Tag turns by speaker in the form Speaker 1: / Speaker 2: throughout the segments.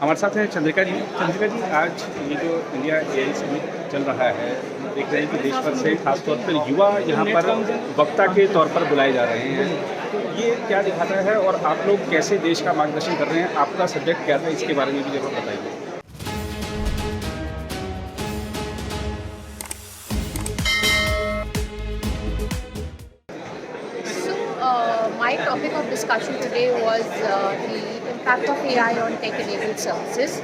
Speaker 1: हमारे साथ है चंद्रिका जी। चंद्रिका जी, आज ये जो इंडिया एआई समिट चल रहा है, देख रहे हैं कि देश भर से खासतौर पर युवा यहाँ पर वक्ता के तौर पर बुलाए जा रहे हैं। तो ये क्या दिखाता है और आप लोग कैसे देश का मार्गदर्शन कर रहे हैं? आपका सब्जेक्ट क्या था, इसके बारे में भी ज़रूर बताइए।
Speaker 2: My topic of discussion today was the impact of AI on tech-enabled services.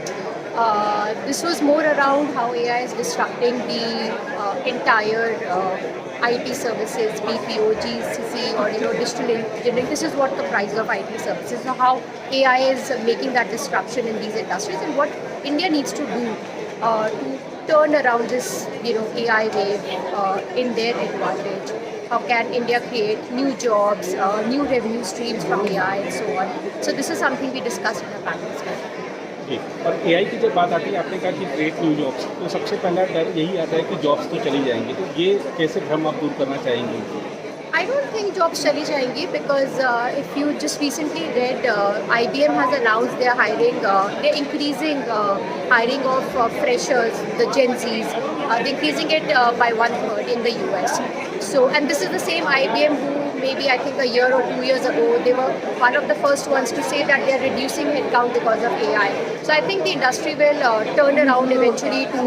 Speaker 2: This was more around how AI is disrupting the entire IT services, BPO, GCC, or digital engineering. This is what the price of IT services. So how AI is making that disruption in these industries, and what India needs to do to turn around this AI wave in their advantage. How can India create new jobs, new revenue streams from AI and so on. So this is something we discussed in the panel discussion.
Speaker 1: जी, और AI की जब बात आती है, आपने कहा कि create new jobs, तो सबसे पहला डर यही आता है कि जॉब्स तो चली जाएंगी। तो ये कैसे भ्रम आप दूर करना चाहेंगे?
Speaker 2: I don't think jobs chali jayenge because if you just recently read, IBM has announced they're hiring, they're increasing hiring of freshers, the Gen Zs, they're increasing it by 1/3 in the US. So, and this is the same IBM who maybe I think a year or 2 years ago, they were one of the first ones to say that they're reducing headcount because of AI. So I think the industry will turn around eventually to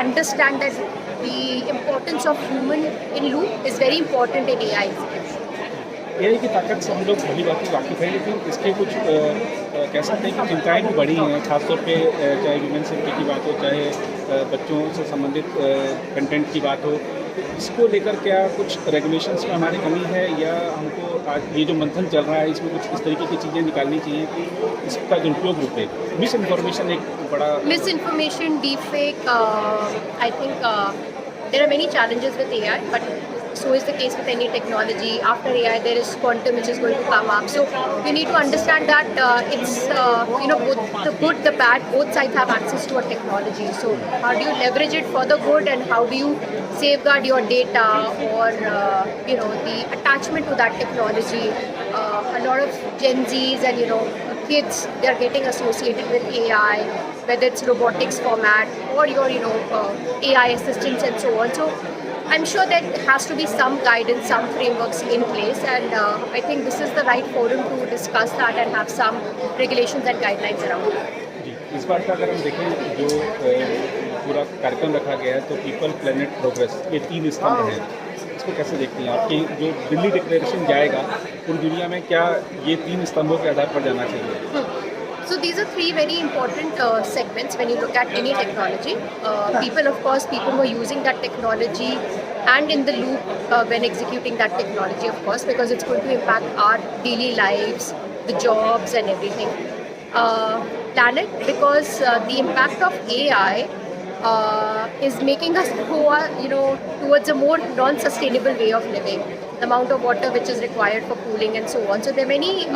Speaker 2: understand that the importance of human in loop is very important in AI execution.
Speaker 1: AI की ताकत से हम लोग भली बात वाकिफ़ हैं, लेकिन इसके कुछ कह सकते हैं कि चिंताएँ भी बढ़ी हैं, खासतौर पे चाहे ह्यूमन सेफ्टी की बात हो, चाहे बच्चों से संबंधित कंटेंट की बात हो। तो इसको लेकर क्या कुछ रेगुलेशंस में हमारी कमी है, या हमको आज ये जो मंथन चल रहा है इसमें कुछ इस तरीके की चीज़ें निकालनी चाहिए कि इसका दुरुपयोग रुके? मिस इन्फॉर्मेशन एक बड़ा
Speaker 2: Misinformation, deepfake, I think there are many challenges with AI, but so is the case with any technology. After AI, there is quantum which is going to come up. So you need to understand that it's both the good, the bad. Both sides have access to a technology. So how do you leverage it for the good, and how do you safeguard your data or the attachment to that technology? A lot of Gen Zs and kids, they are getting associated with AI, whether it's robotics format or your AI assistants and so on. So I'm sure that there has to be some guidance, some frameworks in place, and I think this is the right forum to discuss that and have some regulations and guidelines around it.
Speaker 1: जी, इस बार का अगर हम देखें जो पूरा कार्यक्रम रखा गया है, तो पीपल प्लेनेट प्रोग्रेस, ये 3 स्तंभ हैं। इसको कैसे देखती हैं आप कि जो दिल्ली डिक्लेरेशन जाएगा पूरी दुनिया में, क्या ये 3 स्तंभों के आधार पर जाना चाहिए?
Speaker 2: So these are 3 very important segments when you look at any technology. People, of course, people who are using that technology and in the loop when executing that technology, of course, because it's going to impact our daily lives, the jobs and everything. Planet, because the impact of AI is making us go towards a more non-sustainable way of living. The amount of water which is required for cooling and so on. So there are many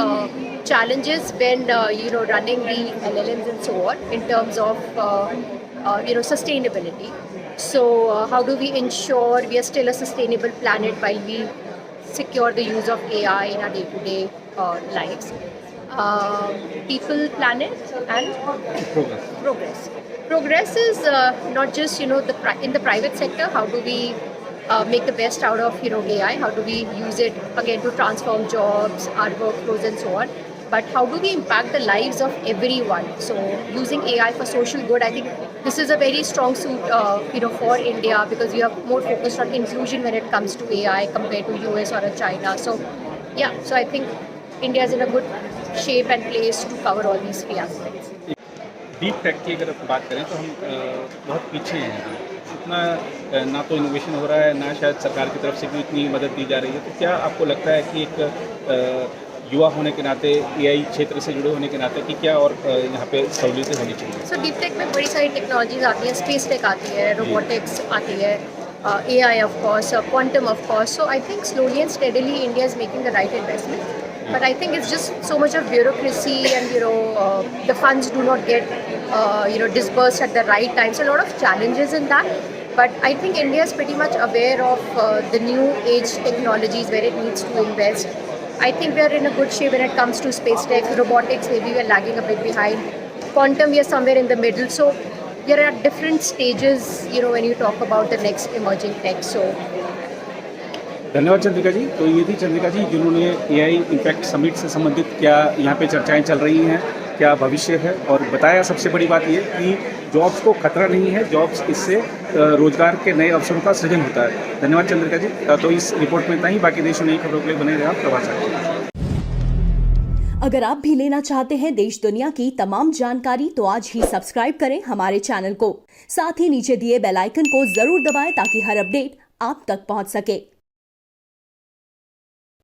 Speaker 2: challenges when running the LLMs and so on in terms of sustainability. So how do we ensure we are still a sustainable planet while we secure the use of AI in our day-to-day lives? People, planet, and progress. Progress is not just in the private sector. How do we make the best out of AI? How do we use it again to transform jobs, our workflows, and so on? But how do we impact the lives of everyone? So using AI for social good, I think this is a very strong suit for India, because we are more focused on inclusion when it comes to AI compared to US or China. So yeah, so I think India is in a good shape and place to cover all these 3 aspects.
Speaker 1: Deep tech की अगर बात करें तो हम बहुत पीछे हैं। इतना ना तो इनोवेशन हो रहा है, ना शायद सरकार की तरफ से भी इतनी मदद दी जा रही है। तो क्या आपको लगता है कि एक युवा होने के नाते, एआई क्षेत्र से जुड़े होने के नाते, कि क्या और यहाँ पे सहूलियतें होनी चाहिए?
Speaker 2: सो डीप टेक में बड़ी सारी टेक्नोलॉजीज आती हैं, स्पेस टेक आती है, रोबोटिक्स आती है, AI of course, quantum of course. So I think slowly and steadily India is making the right investment. But I think it's just so much of bureaucracy, and the funds do not get disbursed at the right time. So a lot of challenges in that. But I think India is pretty much aware of the new age technologies where it needs to invest. I think we are in a good shape when it comes to space tech, robotics. Maybe we are lagging a bit behind. quantum, we are somewhere in the middle. So you're at different stages, you know, when you talk about the next emerging tech. So
Speaker 1: धन्यवाद चंद्रिका जी। तो ये थी चंद्रिका जी जिन्होंने AI impact summit से संबंधित क्या यहाँ पे चर्चाएं चल रही हैं, क्या भविष्य है, और बताया सबसे बड़ी बात ये कि जॉब्स को खतरा नहीं है, जॉब्स इससे रोजगार के नए अवसरों का सृजन होता है। धन्यवाद चंद्रिका जी। तो इस रिपोर्ट में इतना ही। बाकी देश और नई खबरों के लिए बने रहे आप प्रभात खबर।
Speaker 3: अगर आप भी लेना चाहते हैं देश दुनिया की तमाम जानकारी तो आज ही सब्सक्राइब करें हमारे चैनल को। साथ ही नीचे दिए बेल आइकन को जरूर दबाएं ताकि हर अपडेट आप तक पहुंच सके।